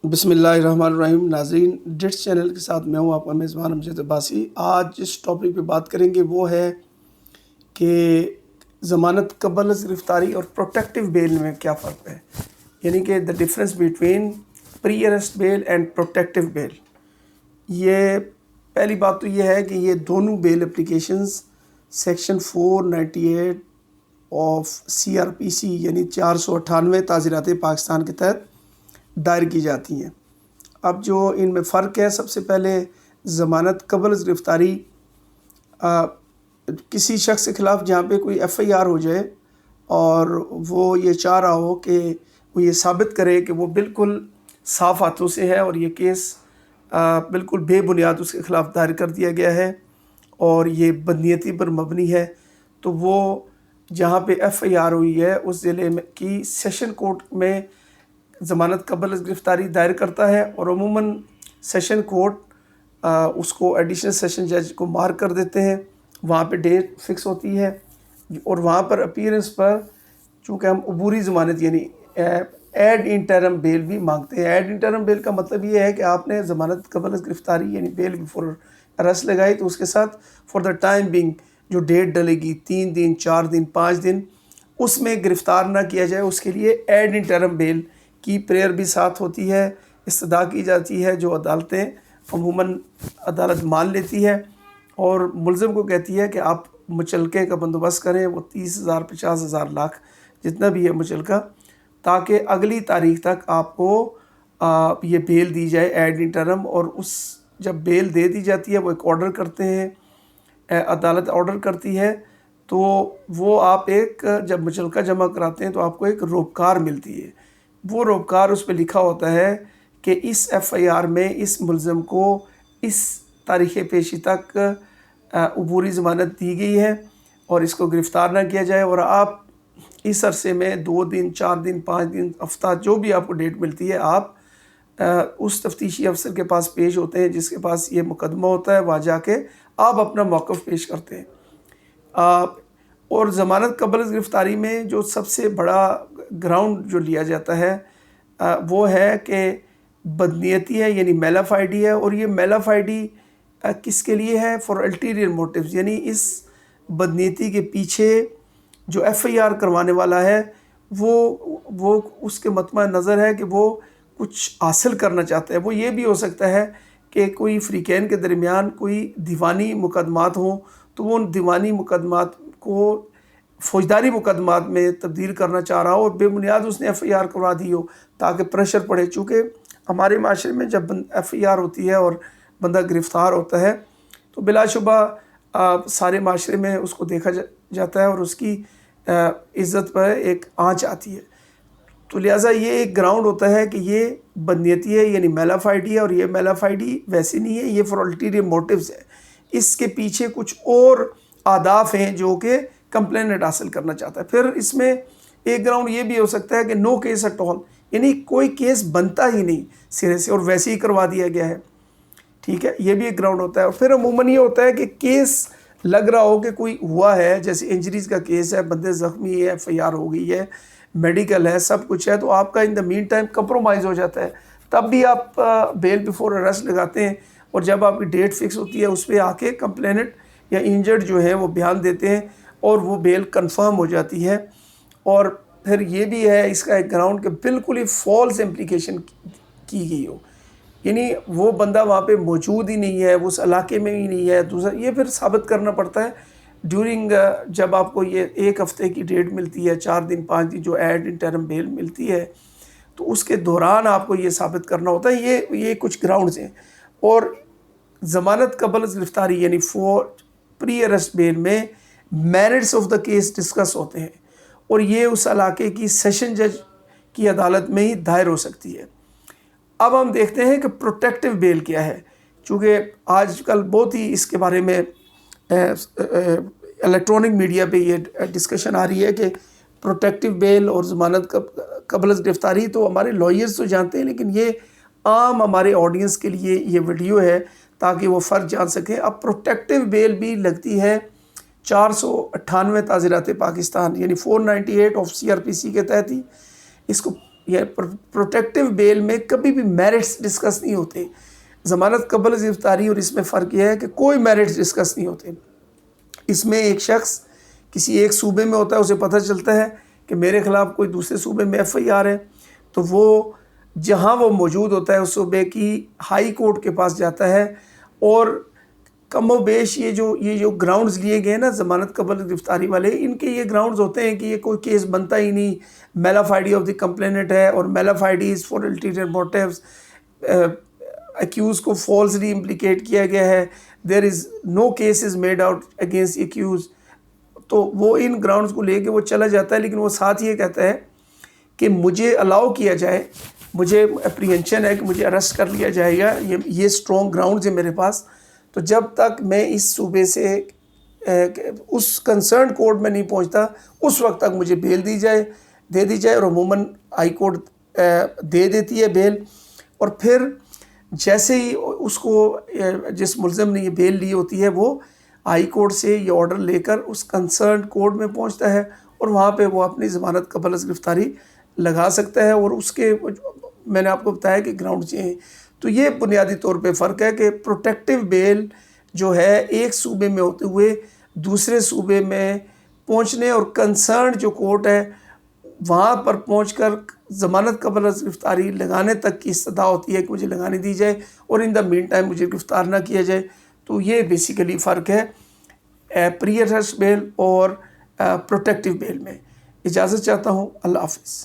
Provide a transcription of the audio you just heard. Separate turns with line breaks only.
بسم اللہ الرحمن الرحیم۔ ناظرین، ڈٹس چینل کے ساتھ میں ہوں آپ کا میزبان امجد عباسی۔ آج جس ٹاپک پہ بات کریں گے وہ ہے کہ ضمانت قبل از گرفتاری اور پروٹیکٹیو بیل میں کیا فرق ہے، یعنی کہ the difference between pre arrest bail and protective bail. یہ پہلی بات تو یہ ہے کہ یہ دونوں bail applications section 498 of CRPC یعنی 498 تعزیرات پاکستان کے تحت دائر کی جاتی ہیں۔ اب جو ان میں فرق ہے، سب سے پہلے ضمانت قبل از گرفتاری کسی شخص کے خلاف جہاں پہ کوئی FIR ہو جائے اور وہ یہ چاہ رہا ہو کہ وہ یہ ثابت کرے کہ وہ بالکل صاف ہاتھوں سے ہے اور یہ کیس بالکل بے بنیاد اس کے خلاف دائر کر دیا گیا ہے اور یہ بدنیتی پر مبنی ہے، تو وہ جہاں پہ FIR ہوئی ہے اس ضلع میں کی سیشن کورٹ میں ضمانت قبل از گرفتاری دائر کرتا ہے، اور عموماً سیشن کورٹ اس کو ایڈیشنل سیشن جج کو مارک کر دیتے ہیں، وہاں پہ ڈیٹ فکس ہوتی ہے اور وہاں پر اپیرنس پر چونکہ ہم عبوری ضمانت یعنی ایڈ انٹرم بیل بھی مانگتے ہیں۔ ایڈ انٹرم بیل کا مطلب یہ ہے کہ آپ نے ضمانت قبل از گرفتاری یعنی بیل بیفور ارسٹ لگائی، تو اس کے ساتھ فار دا ٹائم بینگ جو ڈیٹ ڈلے گی 3 دن 4 دن 5 دن اس میں گرفتار نہ کیا جائے، اس کے لیے ایڈ انٹرم بیل کی پریئر بھی ساتھ ہوتی ہے، استدعا کی جاتی ہے، جو عدالتیں عموماً عدالت مان لیتی ہے اور ملزم کو کہتی ہے کہ آپ مچلکے کا بندوبست کریں، وہ 30,000 50,000 لاکھ جتنا بھی ہے مچلکہ، تاکہ اگلی تاریخ تک آپ کو یہ بیل دی جائے ایڈ انٹرم، اور اس جب بیل دے دی جاتی ہے وہ ایک آرڈر کرتے ہیں، عدالت آرڈر کرتی ہے، تو وہ آپ ایک جب مچلکہ جمع کراتے ہیں تو آپ کو ایک روپکار ملتی ہے۔ وہ روپکار اس پہ لکھا ہوتا ہے کہ اس FIR میں اس ملزم کو اس تاریخ پیشی تک عبوری ضمانت دی گئی ہے اور اس کو گرفتار نہ کیا جائے، اور آپ اس عرصے میں 2 دن 4 دن 5 دن ہفتہ جو بھی آپ کو ڈیٹ ملتی ہے آپ اس تفتیشی افسر کے پاس پیش ہوتے ہیں جس کے پاس یہ مقدمہ ہوتا ہے، وہاں جا کے آپ اپنا موقف پیش کرتے ہیں۔ اور ضمانت قبل از گرفتاری میں جو سب سے بڑا گراؤنڈ جو لیا جاتا ہے وہ ہے کہ بدنیتی ہے، یعنی میلافائڈی ہے، اور یہ میلافائڈی کس کے لیے ہے؟ فار الٹیریئر موٹیوز، یعنی اس بدنیتی کے پیچھے جو FIR کروانے والا ہے وہ اس کے مطمع نظر ہے کہ وہ کچھ حاصل کرنا چاہتا ہے۔ وہ یہ بھی ہو سکتا ہے کہ کوئی فریقین کے درمیان کوئی دیوانی مقدمات ہوں تو وہ ان دیوانی مقدمات کو فوجداری مقدمات میں تبدیل کرنا چاہ رہا ہو اور بے بنیاد اس نے FIR کروا دی ہو تاکہ پریشر پڑے، چونکہ ہمارے معاشرے میں جب FIR ہوتی ہے اور بندہ گرفتار ہوتا ہے تو بلا شبہ سارے معاشرے میں اس کو دیکھا جاتا ہے اور اس کی عزت پر ایک آنچ آتی ہے، تو لہٰذا یہ ایک گراؤنڈ ہوتا ہے کہ یہ بدنیتی ہے یعنی میلافائڈی ہے، اور یہ میلافائڈی ویسی نہیں ہے، یہ فار الٹیریئر موٹیوز ہے، اس کے پیچھے کچھ اور اہداف ہیں جو کہ کمپلیننٹ حاصل کرنا چاہتا ہے۔ پھر اس میں ایک گراؤنڈ یہ بھی ہو سکتا ہے کہ نو کیس ایٹ آل، یعنی کوئی کیس بنتا ہی نہیں سرے سے اور ویسے ہی کروا دیا گیا ہے، ٹھیک ہے، یہ بھی ایک گراؤنڈ ہوتا ہے۔ اور پھر عموماً یہ ہوتا ہے کہ کیس لگ رہا ہو کہ کوئی ہوا ہے، جیسے انجریز کا کیس ہے، بندے زخمی ہے، FIR ہو گئی ہے، میڈیکل ہے، سب کچھ ہے، تو آپ کا ان دا مین ٹائم کمپرومائز ہو جاتا ہے، تب بھی آپ بیل بیفور ارسٹ لگاتے ہیں، اور جب آپ کی ڈیٹ فکس ہوتی ہے اس پہ آ کے کمپلیننٹ یا انجرڈ جو ہے وہ بیان دیتے ہیں اور وہ بیل کنفرم ہو جاتی ہے۔ اور پھر یہ بھی ہے اس کا ایک گراؤنڈ کہ بالکل ہی فالس امپلیکیشن کی گئی ہو، یعنی وہ بندہ وہاں پہ موجود ہی نہیں ہے، وہ اس علاقے میں ہی نہیں ہے، دوسرا یہ پھر ثابت کرنا پڑتا ہے ڈیورنگ جب آپ کو یہ 1 ہفتے کی ڈیٹ ملتی ہے، 4 دن 5 دن جو ایڈ انٹرم بیل ملتی ہے، تو اس کے دوران آپ کو یہ ثابت کرنا ہوتا ہے۔ یہ کچھ گراؤنڈز ہیں۔ اور ضمانت قبل از گرفتاری یعنی فور پری ارسٹ بیل میں merits of the case discuss ہوتے ہیں، اور یہ اس علاقے کی سیشن جج کی عدالت میں ہی دائر ہو سکتی ہے۔ اب ہم دیکھتے ہیں کہ پروٹیکٹیو بیل کیا ہے، چونکہ آج کل بہت ہی اس کے بارے میں الیکٹرانک میڈیا پہ یہ ڈسکشن آ رہی ہے کہ پروٹیکٹیو بیل اور ضمانت قبل از گرفتاری تو ہمارے لائرز تو جانتے ہیں، لیکن یہ عام ہمارے آڈینس کے لیے یہ ویڈیو ہے تاکہ وہ فرق جان سکیں۔ اب پروٹیکٹیو بیل بھی لگتی ہے 498 تعزیرات پاکستان یعنی 498 آف CRPC کے تحت ہی اس کو یا پروٹیکٹیو بیل میں کبھی بھی میرٹس ڈسکس نہیں ہوتے. ضمانت قبل از گرفتاری اور اس میں فرق یہ ہے کہ کوئی میرٹس ڈسکس نہیں ہوتے. اس میں ایک شخص کسی ایک صوبے میں ہوتا ہے، اسے پتہ چلتا ہے کہ میرے خلاف کوئی دوسرے صوبے میں ایف آئی آر ہے، تو وہ جہاں وہ موجود ہوتا ہے اس صوبے کی ہائی کورٹ کے پاس جاتا ہے، اور کم و بیش یہ جو گراؤنڈز لیے گئے نا ضمانت قبل گرفتاری والے، ان کے یہ گراؤنڈز ہوتے ہیں کہ یہ کوئی کیس بنتا ہی نہیں، میلا فائڈی آف دی کمپلیننٹ ہے، اور mala fides for ulterior motives, accused کو فالسلی امپلیکیٹ کیا گیا ہے، there is no case is made out against accused. تو وہ ان گراؤنڈز کو لے کے وہ چلا جاتا ہے، لیکن وہ ساتھ یہ کہتا ہے کہ مجھے الاؤ کیا جائے، مجھے اپریہنشن ہے کہ مجھے اریسٹ کر لیا جائے گا، یہ اسٹرانگ گراؤنڈز ہیں میرے پاس، تو جب تک میں اس صوبے سے اس کنسرن کورٹ میں نہیں پہنچتا اس وقت تک مجھے بیل دے دی جائے. اور عموماً ہائی کورٹ دے دیتی ہے بیل، اور پھر جیسے ہی اس کو جس ملزم نے یہ بیل لی ہوتی ہے وہ ہائی کورٹ سے یہ آرڈر لے کر اس کنسرن کورٹ میں پہنچتا ہے، اور وہاں پہ وہ اپنی ضمانت قبل از گرفتاری لگا سکتا ہے. اور اس کے میں نے آپ کو بتایا کہ گراؤنڈ ہیں. تو یہ بنیادی طور پہ فرق ہے کہ پروٹیکٹیو بیل جو ہے ایک صوبے میں ہوتے ہوئے دوسرے صوبے میں پہنچنے، اور کنسرن جو کورٹ ہے وہاں پر پہنچ کر ضمانت قبل از گرفتاری لگانے تک کی استدعا ہوتی ہے کہ مجھے لگانے دی جائے، اور ان دا مین ٹائم مجھے گرفتار نہ کیا جائے. تو یہ بیسیکلی فرق ہے پری ارسٹ بیل اور پروٹیکٹیو بیل میں. اجازت چاہتا ہوں. اللہ حافظ.